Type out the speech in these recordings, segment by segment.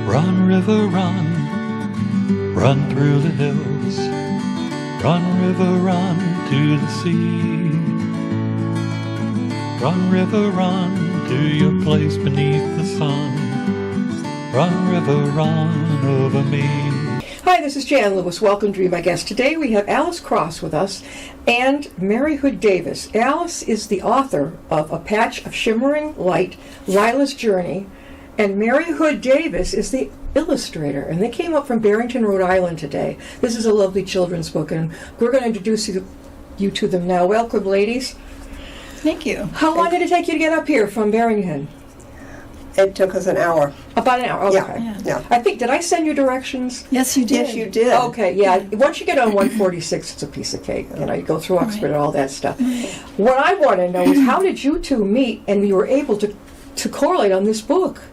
Run, river, run, run through the hills. Run, river, run to the sea. Run, river, run to your place beneath the sun. Run, river, run over me. Hi, this is Jan Lewis. Welcome to be my guest. Today we have Alice Cross with us and Mary Hood Davis. Alice is the author of A Patch of Shimmering Light, Lila's Journey, and Mary Hood Davis is the illustrator. And they came up from Barrington, Rhode Island today. This is a lovely children's book, and we're going to introduce you to them now. Welcome, ladies. Thank you. How long did it take you to get up here from Barrington? It took us an hour. About an hour, okay. Yeah. I think, did I send you directions? Yes, you did. Yes, you did. Okay, yeah. Once you get on 146, it's a piece of cake. You know, you go through Oxford and all that stuff. What I want to know is, how did you two meet and you were able to correlate on this book?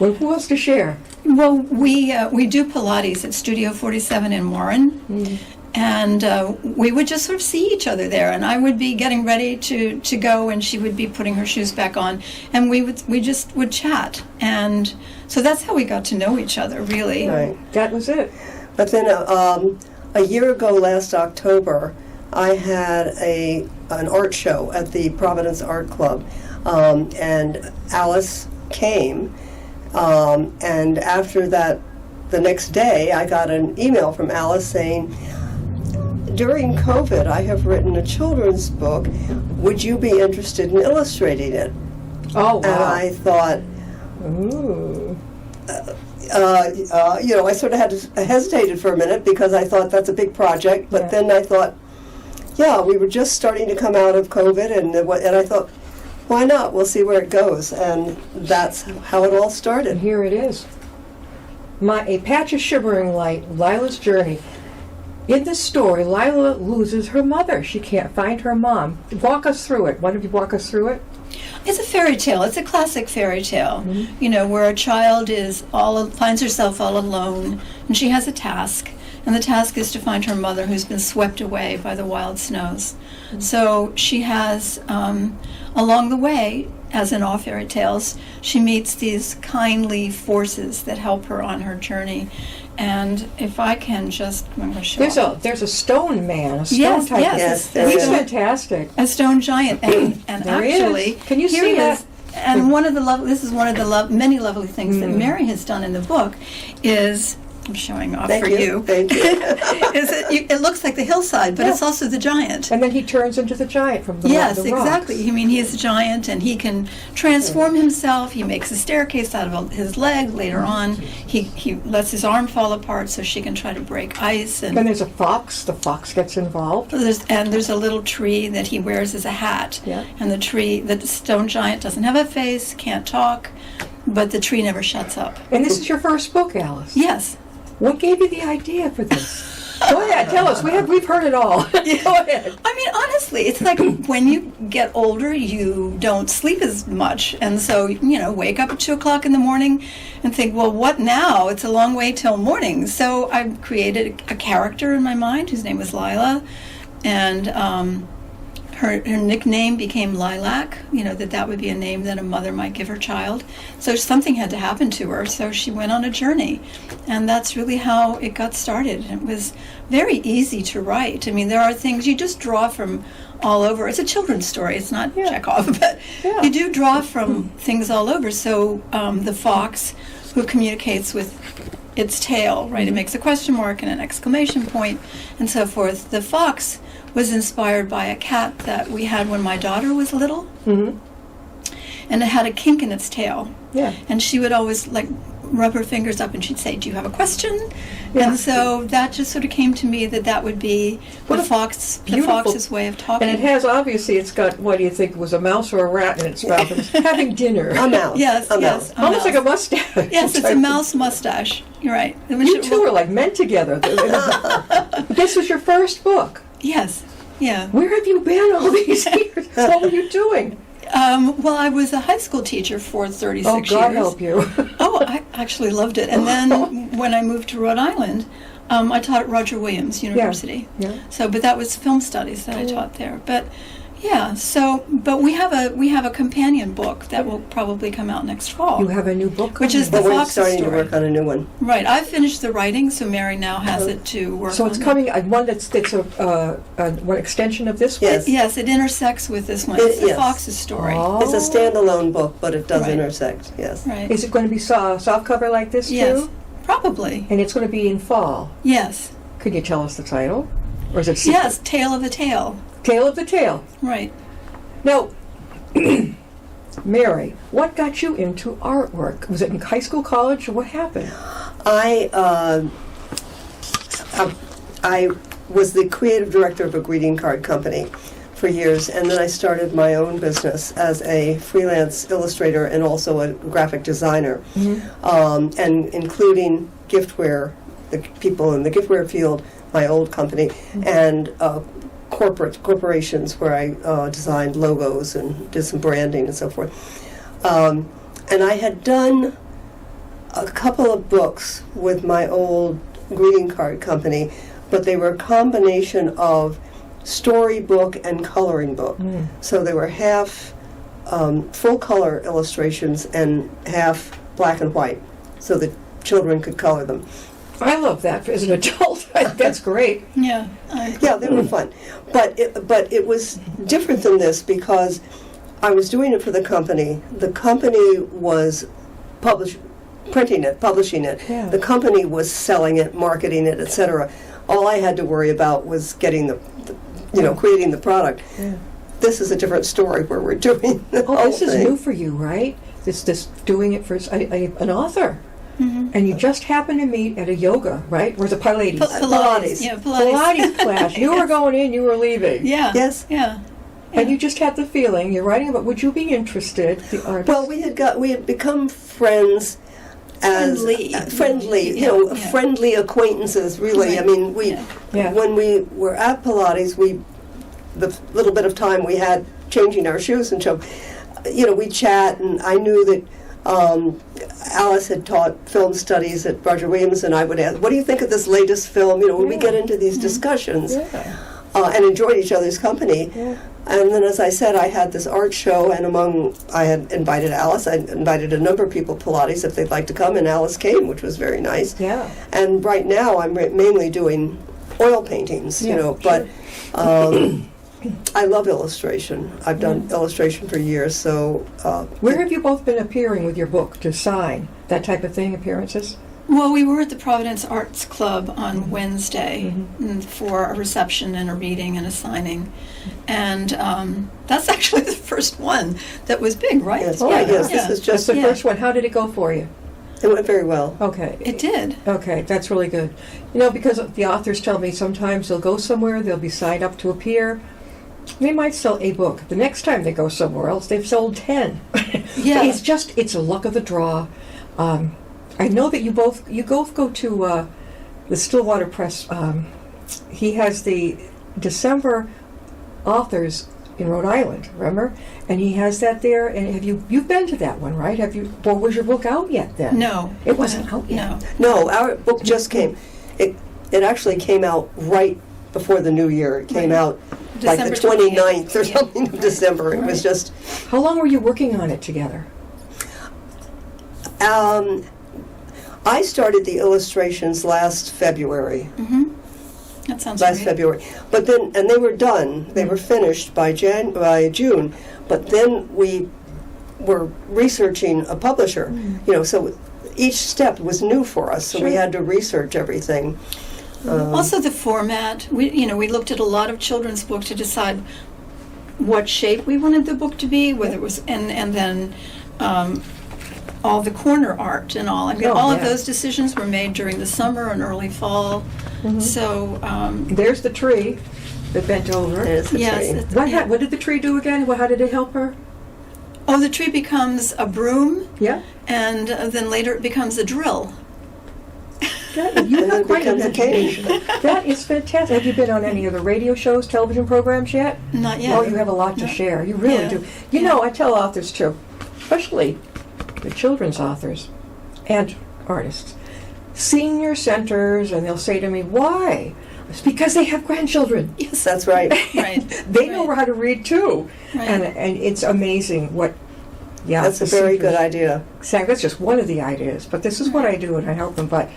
Well, who wants to share? Well, we do Pilates at Studio 47 in Warren, and we would just sort of see each other there. And I would be getting ready to go, and she would be putting her shoes back on, and we just would chat. And so that's how we got to know each other, really. Right. That was it. But then a year ago, last October, I had an art show at the Providence Art Club, and Alice came. And after that, the next day, I got an email from Alice saying, during COVID, I have written a children's book. Would you be interested in illustrating it? Oh, wow. And I thought, Ooh. I sort of hesitated for a minute because I thought that's a big project. But then I thought, we were just starting to come out of COVID, and I thought, why not? We'll see where it goes. And that's how it all started. And here it is. A Patch of Shimmering Light, Lila's Journey. In this story, Lila loses her mother. She can't find her mom. Walk us through it. Why don't you walk us through it? It's a fairy tale. It's a classic fairy tale, where a child finds herself all alone, and she has a task. And the task is to find her mother, who's been swept away by the wild snows. So she has, along the way, as in all fairy tales, she meets these kindly forces that help her on her journey. And if I can I'm going to show There's a stone man, a stone type. Yes, he's fantastic. A stone giant, and There he actually, is. Can you here see he that? is. And this is one of the many lovely things that Mary has done in the book is. I'm showing off Thank for you. Thank you. It looks like the hillside, but it's also the giant. And then he turns into the giant from the Yes, the exactly. rocks. I mean, he is a giant, and he can transform himself. He makes a staircase out of his leg. Later on, he lets his arm fall apart so she can try to break ice. And Then there's a fox. The fox gets involved. there's a little tree that he wears as a hat. Yeah. And the stone giant doesn't have a face, can't talk, but the tree never shuts up. And this is your first book, Alice. Yes. What gave you the idea for this? Go ahead, tell us. We've heard it all. Go ahead. I mean, honestly, it's like when you get older, you don't sleep as much. And so, wake up at 2 o'clock in the morning and think, well, what now? It's a long way till morning. So I created a character in my mind whose name was Lila. And her nickname became Lilac, that would be a name that a mother might give her child. So something had to happen to her, so she went on a journey. And that's really how it got started. It was very easy to write. I mean, there are things you just draw from all over. It's a children's story, it's not Chekhov, but you do draw from things all over. So the fox, who communicates with its tail, right? It makes a question mark and an exclamation point and so forth. The fox was inspired by a cat that we had when my daughter was little. Mm-hmm. And it had a kink in its tail. Yeah. And she would always rub her fingers up and she'd say, do you have a question? Yeah. And so that just sort of came to me that would be the fox's way of talking. And it's got, what do you think, was a mouse or a rat in its mouth? It's having dinner. A mouse. Yes, a yes. mouse. Almost like a mustache. Yes, it's a mouse mustache. You're right. You two are like men together. This was your first book. Yes, yeah. Where have you been all these years? What were you doing? Well, I was a high school teacher for 36 years. Oh, God help you. Oh, I actually loved it. And then when I moved to Rhode Island, I taught at Roger Williams University. Yeah. So, but that was film studies that I taught there. But Yeah. So, but we have a companion book that will probably come out next fall. You have a new book Which is coming. The But we're Fox's starting story. to work on a new one. Right. I've finished the writing, so Mary now has it to work on. So it's coming, one that's one extension of this one? Yes. Yes, it intersects with this one. It- It's the yes. Fox's story. Oh. It's a standalone book, but it does Right. intersect, yes. Right. Is it going to be soft cover like this too? Yes. Probably. And it's going to be in fall. Yes. Could you tell us the title? Or is it secret? Yes. Tale of the Tale. Tale of the Tale. Right. Now, Mary, what got you into artwork? Was it in high school, college, or what happened? I was the creative director of a greeting card company for years, and then I started my own business as a freelance illustrator and also a graphic designer, and including giftware, the people in the giftware field, my old company, and corporations where I designed logos and did some branding and so forth. And I had done a couple of books with my old greeting card company, but they were a combination of storybook and coloring book. So they were half full color illustrations and half black and white, so that children could color them. I love that as an adult. That's great. Yeah. Yeah, they were fun, but it was different than this because I was doing it for the company. The company was printing it, publishing it. Yeah. The company was selling it, marketing it, etc. All I had to worry about was getting creating the product. Yeah. This is a different story where we're doing the whole This is thing. new for you, right? This doing it for an author. And you just happened to meet at a yoga, right? Or was it Pilates? Pilates. Yeah, Pilates class. You were going in, you were leaving. Yeah. Yes. Yeah. And you just had the feeling, you're writing about, would you be interested, the artist? Well, we had become friends. Friendly. Friendly, Yeah. friendly acquaintances. Really, Right. I mean, Yeah. when we were at Pilates, the little bit of time we had changing our shoes and so, we chat, and I knew that Alice had taught film studies at Roger Williams, and I would ask, "What do you think of this latest film?" When we get into these discussions, Yeah. and enjoyed each other's company. Yeah. And then, as I said, I had this art show, and I had invited Alice. I invited a number of people to Pilates if they'd like to come, and Alice came, which was very nice. Yeah. And right now, I'm mainly doing oil paintings, Yeah, but I love illustration. I've done illustration for years, so... Where have you both been appearing with your book to sign? That type of thing, appearances? Well, we were at the Providence Arts Club on Wednesday for a reception and a reading and a signing. And that's actually the first one that was big, right? Yes, right, yes, Yeah. this is That's just... the Yeah. first one. How did it go for you? It went very well. Okay. It did. Okay, that's really good. Because the authors tell me sometimes they'll go somewhere, they'll be signed up to appear. They might sell a book. The next time they go somewhere else, they've sold 10. Yeah. It's a luck of the draw. I know that you both go to the Stillwater Press. He has the December authors in Rhode Island, remember? And he has that there. And you've been to that one, right? Or was your book out yet then? No. It wasn't out yet. No. No, our book just came. It actually came out right before the new year. It came Right. out like the December 29th or 28th. something of December. It was Right. just... How long were you working on it together? I started the illustrations last February. That sounds Last great. February. But then, and they were done. They were finished by June. But then we were researching a publisher. So each step was new for us. So we Sure. had to research everything. Also, the format. We looked at a lot of children's books to decide what shape we wanted the book to be, whether it was, and then all the corner art and all. I mean, Oh, all of yeah. those decisions were made during the summer and early fall. So, There's the tree that bent over. There's the yes. tree. it's- What did the tree do again? How did it help her? Oh, the tree becomes a broom, Yeah. and then later it becomes a drill. You And then have quite an becomes a cage. education. That is fantastic. Have you been on any of the radio shows, television programs yet? Not yet. Oh, you have a lot to No. share. You really Yeah. do. I tell authors too, especially the children's authors and artists, senior centers, and they'll say to me, "Why?" It's because they have grandchildren. Yes, That's right. right. They know Right. how to read too. Right. And it's amazing what, yeah. That's a the very secret- good idea. Exactly. That's just one of the ideas. But this is what I do, and I help them. But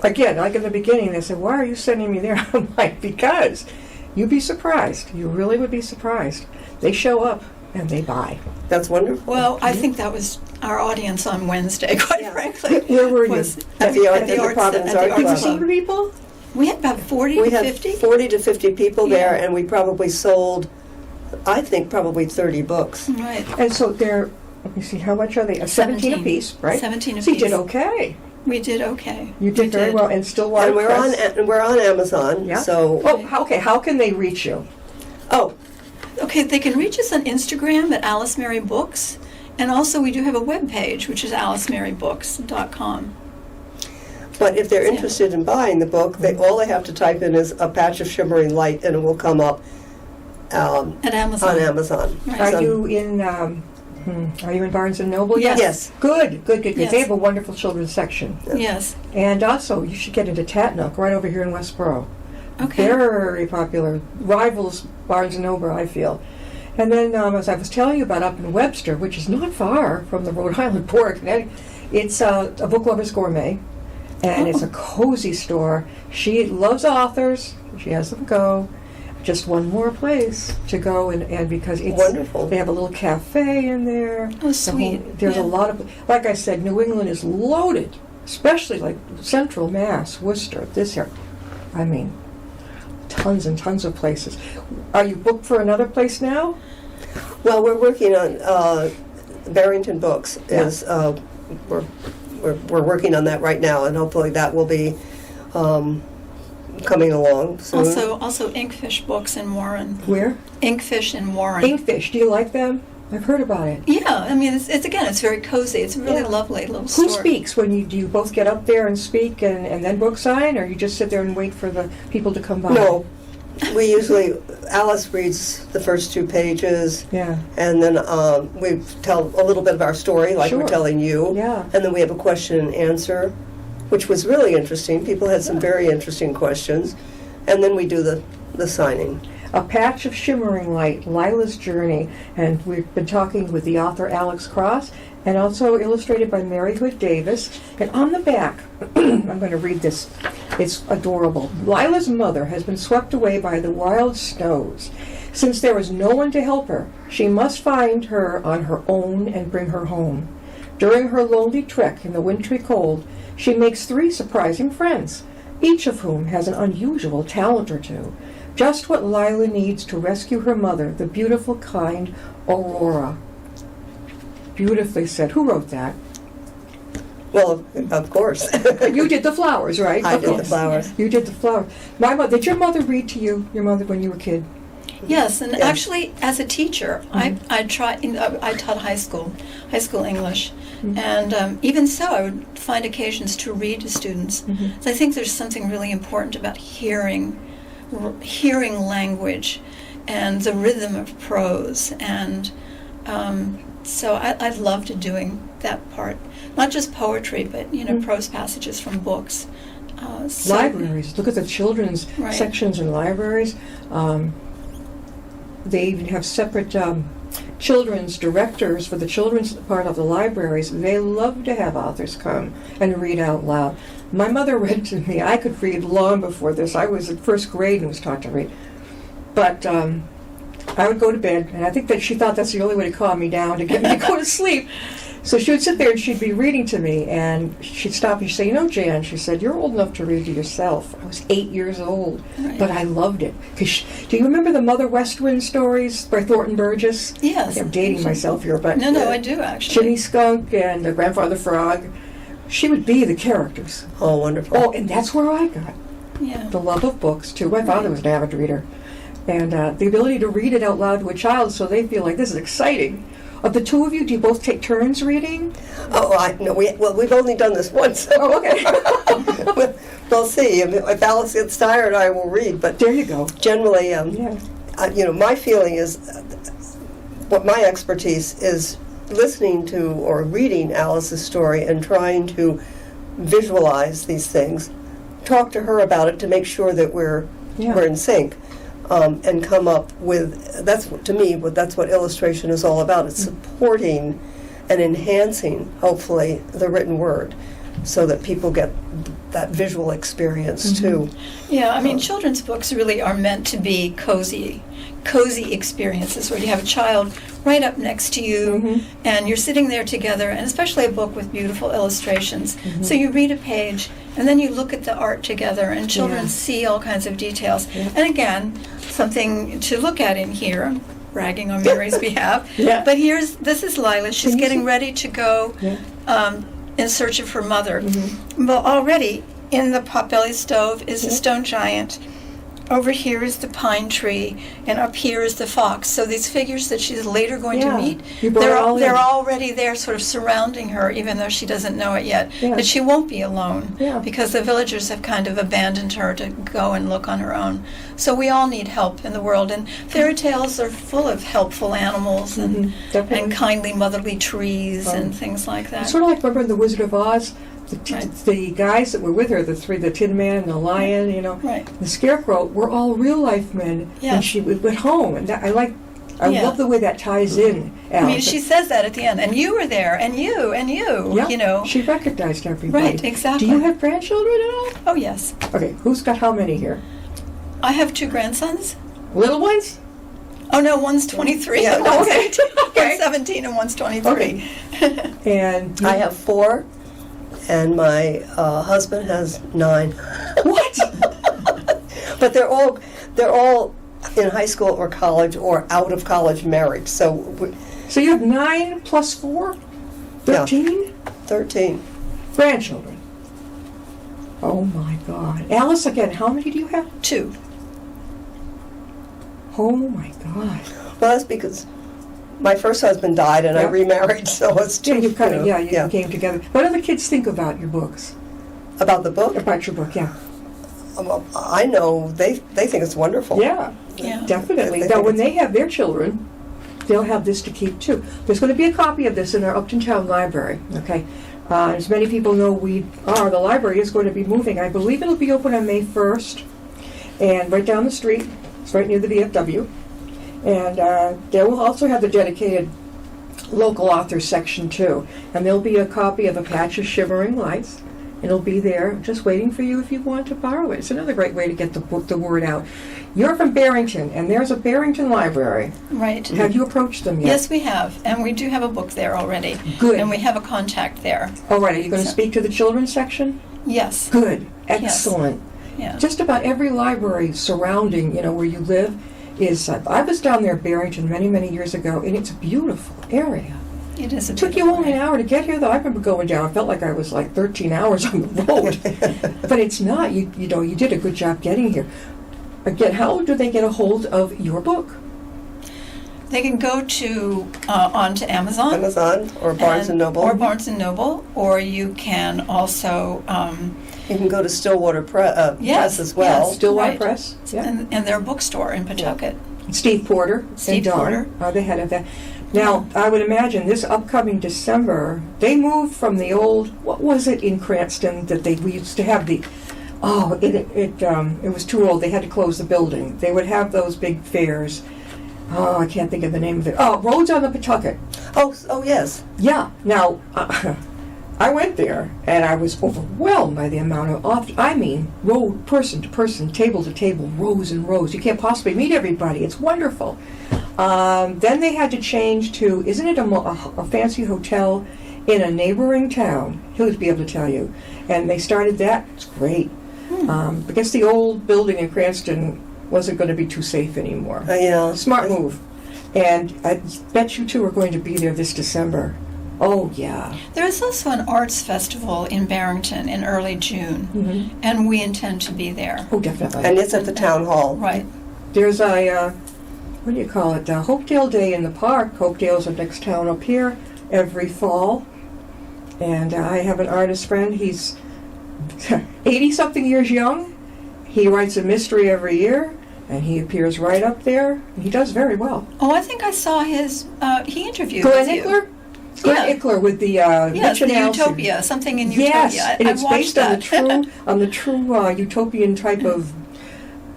again, like in the beginning, they said, "Why are you sending me there?" I'm like, "Because you'd be surprised. You really would be surprised. They show up and they buy." That's wonderful. Well, I think that was our audience on Wednesday, quite frankly. Where were you? Was At the arts- Providence at the Art arts Club. club. 100 people? We had about 40 We to had 50. 40 to 50 people there, Yeah. and we probably sold, I think, probably 30 books. Right. And so they're, let me see, how much are they? 17 apiece, right? 17 So you did apiece. okay. We did okay. You did We very well. And Stillwater And Press. we're on Amazon. Yeah. So Okay. How can they reach you? Okay, they can reach us on Instagram at Alice Mary Books. And also we do have a webpage, which is alicemary.books.com. but if they're interested in buying the book, all they have to type in is a patch of shimmering light, and it will come up At Amazon. on Amazon. Right. Are you in? Are you in Barnes and Noble yet? Yes. Good. Yes. They have a wonderful children's section, Yes. and also you should get into Tatnook right over here in Westboro. Okay. Very popular, rivals Barnes and Noble, I feel. And then, as I was telling you about up in Webster, which is not far from the Rhode Island Port, Connecticut, it's a book lover's gourmet, and it's a cozy store. She loves authors. She has them go. Just one more place to go, and because it's Wonderful. they have a little cafe in there. Oh, The sweet. there's Yeah. a lot of, like I said, New England is loaded, especially like Central Mass, Worcester, this here. I mean, tons and tons of places. Are you booked for another place now? Well, we're working on Barrington Books. Yeah. We're working on that right now, and hopefully that will be coming along soon. Also Inkfish Books in Warren. Where? Inkfish in Warren. Inkfish. Do you like them? I've heard about it. Yeah, I mean, it's again, it's very cozy. It's a really Yeah. lovely little store. Who speaks when you do? You both get up there and speak, and then book sign, or you just sit there and wait for the people to come by? No, we usually Alice reads the first 2 pages, Yeah. and then we tell a little bit of our story, like Sure. we're telling you. Yeah. And then we have a question and answer, which was really interesting. People had some very interesting questions, and then we do the signing. A Patch of Shimmering Light, Lila's Journey, and we've been talking with the author Alex Cross, and also illustrated by Mary Hood Davis. And on the back, I'm going to read this. It's adorable. Lila's mother has been swept away by the wild snows. Since there is no one to help her, she must find her on her own and bring her home. During her lonely trek in the wintry cold, she makes 3 surprising friends, each of whom has an unusual talent or two. Just what Lila needs to rescue her mother, the beautiful, kind Aurora. Beautifully said. Who wrote that? Well, of course. You did the flowers, right? I Of did the course. flowers. You did the flowers. My mother. Did your mother read to you? Your mother when you were a kid? Yes, and Yes. actually, as a teacher, I taught high school English, and even so, I would find occasions to read to students. So I think there's something really important about hearing language, and the rhythm of prose, and so I loved doing that part. Not just poetry, but prose passages from books. So- Libraries. Look at the children's Right. sections in libraries. They even have separate children's directors for the children's part of the libraries. They love to have authors come and read out loud. My mother read to me. I could read long before this. I was in first grade and was taught to read. But I would go to bed, and I think that she thought that's the only way to calm me down, to get me to go to sleep. So she would sit there and she'd be reading to me, and she'd stop and she'd say, Jan, she said, you're old enough to read to yourself. I was 8 years old, Right. but I loved it. Do you remember the Mother West Wind stories by Thornton Burgess? Yes. I'm dating myself here, but No, I do actually. Jimmy Skunk and the Grandfather Frog. She would be the characters. Oh, wonderful. Oh, and that's where I got Yeah. the love of books, too. My father was an avid reader. And the ability to read it out loud to a child so they feel like this is exciting. Of the 2 of you, do you both take turns reading? Oh, no, we've only done this once. Oh, okay. We'll see. If Alice gets tired, I will read. But There you go. generally, Yeah. my feeling is, what my expertise is listening to or reading Alice's story and trying to visualize these things talk to her about it to make sure that we're in sync, and come up with, to me, that's what illustration is all about. It's supporting and enhancing, hopefully, the written word, so that people get that visual experience too. Yeah, I mean, children's books really are meant to be cozy experiences where you have a child right up next to you and you're sitting there together, and especially a book with beautiful illustrations. So you read a page and then you look at the art together, and children see all kinds of details. And again, something to look at in here, bragging on Mary's behalf. But this is Lila. She's getting ready to go in search of her mother. Well, already in the potbelly stove is a stone giant. Over here is the pine tree, and up here is the fox. So these figures that she's later going to meet, they're already there sort of surrounding her, even though she doesn't know it yet. But she won't be alone, because the villagers have kind of abandoned her to go and look on her own. So we all need help in the world, and fairy tales are full of helpful animals and kindly motherly trees and things like that. Sort of like, remember The Wizard of Oz? The guys that were with her, the three, the Tin Man and the Lion, the Scarecrow, were all real life men. And she went home, and I love the way that ties in. I mean, she says that at the end, and you were there, and you, She recognized everybody. Right, exactly. Do you have grandchildren at all? Oh, yes. Okay, who's got how many here? I have 2 grandsons. Little ones? Oh, no, one's 23. Yeah, and one's okay. 17, and one's 23. Okay. And I have 4. And my husband has 9. What? But they're all in high school or college or out of college married. So you have 9 plus 4? 13? 13. Grandchildren. Oh my God. Alice, again, how many do you have? 2. Oh my God. Well, that's because my first husband died and I remarried, so it's 2. You came together. What do the kids think about your books? About the book? About your book, yeah. I know they think it's wonderful. Yeah. Definitely. Now, when they have their children, they'll have this to keep too. There's going to be a copy of this in our Upton Town Library. Okay. As many people know, the library is going to be moving. I believe it'll be open on May 1st, and right down the street. It's right near the VFW. And they will also have the dedicated local authors section too. And there'll be a copy of A Patch of Shimmering Lights. It'll be there, just waiting for you if you want to borrow it. It's another great way to get the word out. You're from Barrington, and there's a Barrington library. Right. Have you approached them yet? Yes, we have, and we do have a book there already. Good. And we have a contact there. All right. Are you going to speak to the children's section? Yes. Good. Excellent. Yes. Yeah. Just about every library surrounding, where you live is. I was down there in Barrington many, many years ago, and it's a beautiful area. It is. It took you only an hour to get here, though. I remember going down. I felt like I was like 13 hours on the road. But it's not. You did a good job getting here. Again, how do they get a hold of your book? They can go to onto Amazon. Or Barnes and Noble. Or Barnes and Noble. Or you can also... you can go to Stillwater Press as well. Yes, Stillwater Press. Yeah. And their bookstore in Pawtucket. Steve Porter. Steve Porter. Are the head of that. Now, I would imagine this upcoming December, they moved from the old, what was it in Cranston that we used to have it was too old. They had to close the building. They would have those big fairs. Oh, I can't think of the name of it. Oh, Roads on the Pawtucket. Oh, yes. Yeah. Now, I went there, and I was overwhelmed by the amount of, road, person to person, table to table, rows and rows. You can't possibly meet everybody. It's wonderful. Then they had to change to, isn't it a fancy hotel in a neighboring town? He'll be able to tell you. And they started that. It's great. I guess the old building in Cranston wasn't going to be too safe anymore. Yeah. Smart move. And I bet you two are going to be there this December. Oh, yeah. There is also an arts festival in Barrington in early June, and we intend to be there. Oh, definitely. And it's at the town hall. Right. There's what do you call it? Hopedale Day in the park. Hopedale's the next town up here every fall. And I have an artist friend. He's 80-something years young. He writes a mystery every year, and he appears right up there. He does very well. Oh, I think I saw his, he interviewed Glenn with you. Ickler? Glenn Ickler with the Yes, the Mitch and Utopia, something in Utopia. Yes, and I it's watched based on that. the true utopian type of.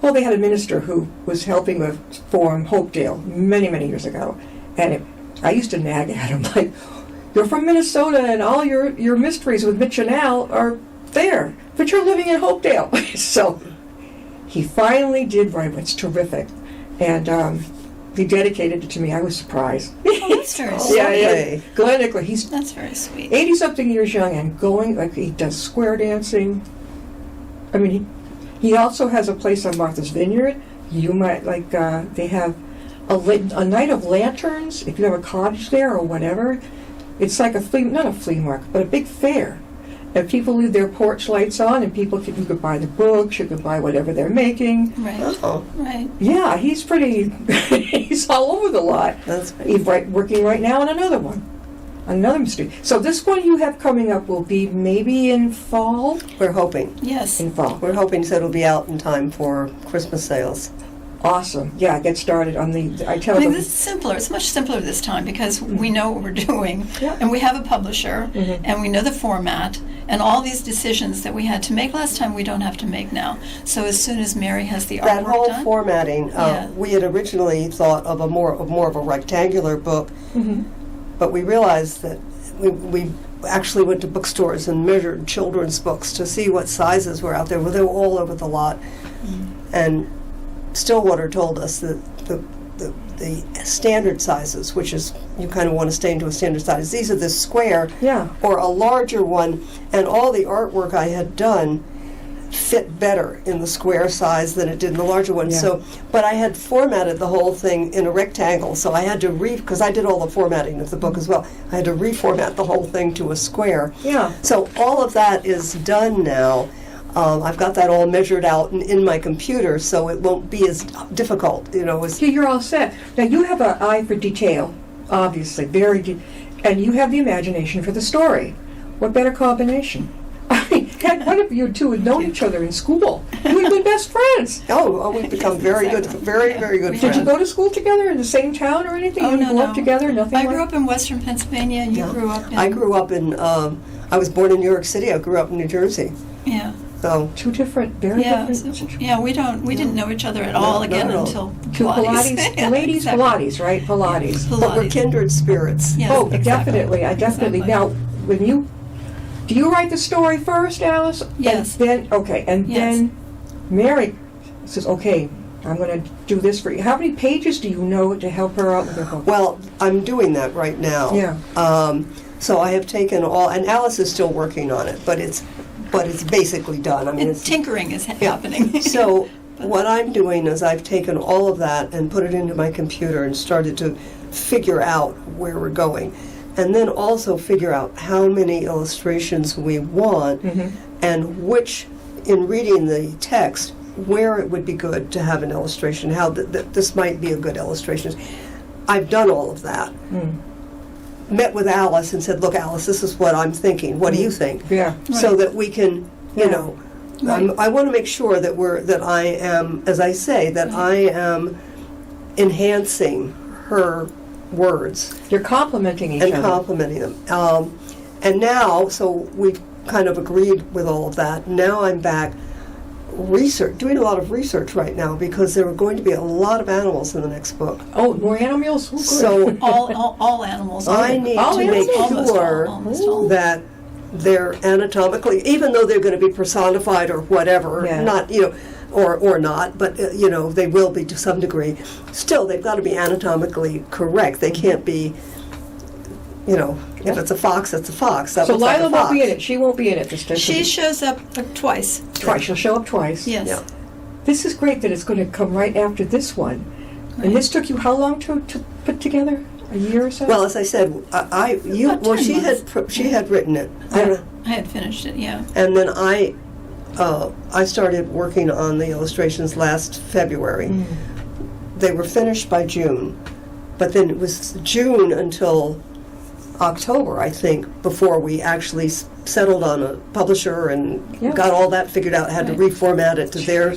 Well, they had a minister who was helping form Hopedale many years ago, and I used to nag at him like, "You're from Minnesota, and all your mysteries with Mitch and Al are there, but you're living in Hopedale." So he finally did write. It's terrific, and he dedicated it to me. I was surprised. Oh, that's very sweet. Yeah. Glenn Ickler, he's That's very sweet. 80-something years young and going, like, he does square dancing. I mean, he also has a place on Martha's Vineyard. You might, like, they have a night of lanterns, if you have a cottage there or whatever. It's like not a flea market, but a big fair. And people leave their porch lights on, and you could buy the books, you could buy whatever they're making. Right. Oh, Right. Yeah, he's pretty, he's all over the lot. that's great. He's working right now on another one. Another mystery. So this one you have coming up will be maybe in fall? We're hoping. Yes. In fall. We're hoping so it'll be out in time for Christmas sales. Awesome. Yeah, get started on I tell I mean, them. this is simpler. It's much simpler this time because we know what we're doing, Yeah. and we have a publisher, and we know the format, and all these decisions that we had to make last time we don't have to make now. So as soon as Mary has the That artwork whole done, formatting, Yeah. we had originally thought of more of a rectangular book, but we realized that we actually went to bookstores and measured children's books to see what sizes were out there. Well, they were all over the lot, and Stillwater told us that the standard sizes, which is you kind of want to stay into a standard size. These are the square Yeah. or a larger one, and all the artwork I had done fit better in the square size than it did in the larger one. Yeah. So, but I had formatted the whole thing in a rectangle, so I had to because I did all the formatting of the book as well. I had to reformat the whole thing to a square. Yeah. So all of that is done now. I've got that all measured out in my computer, so it won't be as difficult, as See, you're all set. Now, you have an eye for detail, obviously, and you have the imagination for the story. What better combination? I mean, had one of you two had known each other in school. You would have been best friends. we've become very good, very good Did friends. Did you go to school together in the same town or anything? Oh, you no, grew no. up together? Nothing I like grew up in Western Pennsylvania. And you Yeah. grew up in. I grew up in. I was born in New York City. I grew up in New Jersey. Yeah. So Two different, very Yeah. different. So, yeah. We didn't know each other at all not again at all. until Two Pilates, Yeah, ladies exactly. Pilates, right? Pilates. but we're Pilates. kindred spirits. Yes, Oh, exactly. definitely. I definitely. Exactly. Now, do you write the story first, Alice? Yes. And then, Yes. then Mary says, "Okay, I'm going to do this for you." How many pages do you know to help her out with her book? Well, I'm doing that right now. Yeah. So I have taken all, and Alice is still working on it, but it's basically done. I mean, And it's tinkering is yeah. happening. So what I'm doing is I've taken all of that and put it into my computer and started to figure out where we're going. And then also figure out how many illustrations we want and which, in reading the text, where it would be good to have an illustration, how this might be a good illustration. I've done all of that. Met with Alice and said, "Look, Alice, this is what I'm thinking. What do you think?" Yeah. So Right. that we can, Yeah. Right. I want to make sure that I am, as I say, that I am enhancing her words You're complimenting each and other. complimenting them. And now, so we've kind of agreed with all of that. Now I'm back doing a lot of research right now because there are going to be a lot of animals in the next book. Oh, more animals? Oh, good. So all animals. I need All to make animals? sure Almost all. that they're anatomically, even though they're going to be personified or whatever, Yeah. not, or not, but, they will be to some degree. Still, they've got to be anatomically correct. They can't be, if it's a fox, it's a fox. That So looks like Lila a fox. won't be in it. She won't be in it this time. She shows up twice. twice. She'll show up twice. Yes. Yeah. This is great that it's going to come right after this one. Right. And this took you how long to put together? A year or so? Well, as I said, About 10 she had written it. I had finished it. Yeah. And then I started working on the illustrations last February. They were finished by June, but then it was June until October, I think, before we actually settled on a publisher and Yeah. got all that figured out. Had to Right. reformat it to their,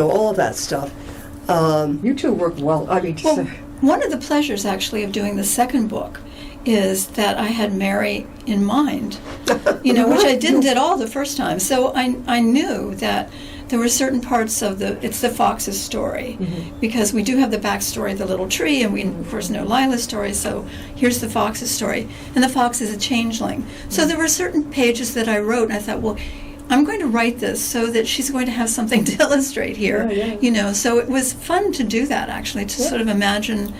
all of that stuff. You two work well. I mean, Well, one of the pleasures actually of doing the second book is that I had Mary in mind, which I didn't at all the first time. So I knew that there were certain parts of it's the fox's story, because we do have the backstory of the little tree, and we, of course, know Lila's story, so here's the fox's story. And the fox is a changeling. So there were certain pages that I wrote, and I thought, well, I'm going to write this so that she's going to have something to illustrate here. So it was fun to do that, actually, to sort of imagine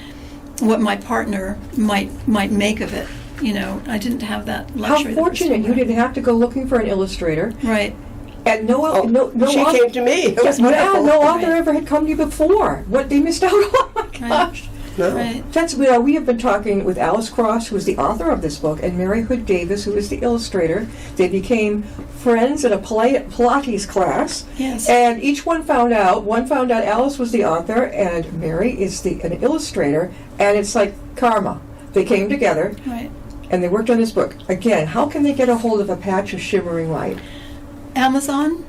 what my partner might make of it. I didn't have that luxury. How fortunate you didn't have to go looking for an illustrator. Right. And she came to me. It was wonderful. No author ever had come to you before. What they missed out on? Oh my gosh! No. Right. That's we have been talking with Alice Cross, who is the author of this book, and Mary Hood Davis, who is the illustrator. They became friends in a Pilates class. Yes. And each one found out. One found out Alice was the author, and Mary is an illustrator. And it's like karma. They came together. Right. And they worked on this book. Again, how can they get a hold of A Patch of Shimmering Light? Amazon,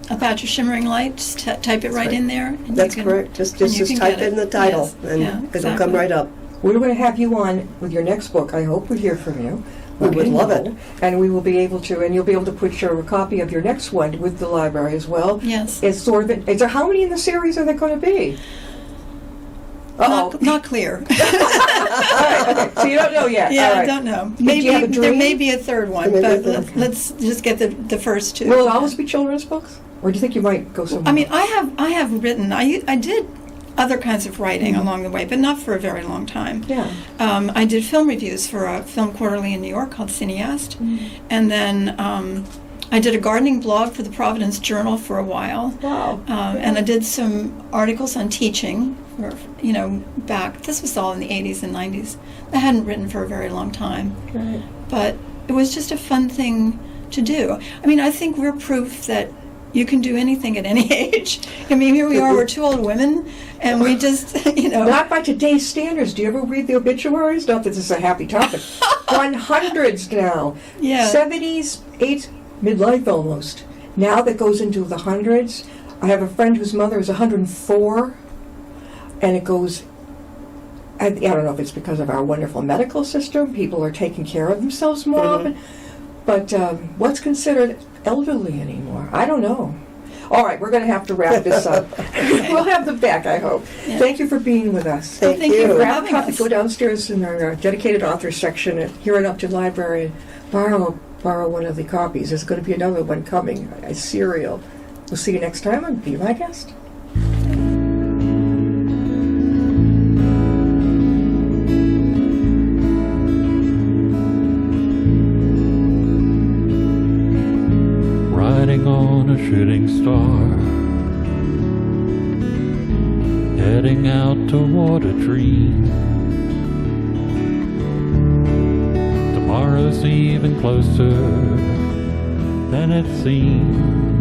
A Patch of Shimmering Light. Just type it right in there. And That's correct. Just type in the title, and it'll come right up. We're going to have you on with your next book. I hope we hear from you. We would love it. And we will be able to, and you'll be able to put your copy of your next one with the library as well. Yes. It's sort of, is there, how many in the series are there going to be? Not clear. All right, okay. So you don't know yet. Yeah, All right. I don't know. Do you have a There dream? may be a third one, but let's just get the first two. Will it always be children's books? Or do you think you might go somewhere? I mean, I have written. I did other kinds of writing along the way, but not for a very long time. Yeah. I did film reviews for a film quarterly in New York called Cineast, and then I did a gardening blog for the Providence Journal for a while. Wow. And I did some articles on teaching, back. This was all in the 80s and 90s. I hadn't written for a very long time, Right. but it was just a fun thing to do. I mean, I think we're proof that you can do anything at any age. I mean, here we are, we're two old women, and we just, Not by today's standards. Do you ever read the obituaries? Not that this is a happy topic. 100s now. Yeah. 70s, 8, midlife almost. Now that goes into the hundreds. I have a friend whose mother is 104, and it goes, I don't know if it's because of our wonderful medical system. People are taking care of themselves more often. But what's considered elderly anymore? I don't know. All right, we're going to have to wrap this up. We'll have them back, I hope. Yeah. Thank you for being with us. Thank you for Grab a having copy, us. go downstairs in our dedicated authors section here at Upton Library and borrow one of the copies. There's going to be another one coming, a serial. We'll see you next time on Be My Guest. Riding on a shooting star, heading out toward a dream. Tomorrow's even closer than it seems.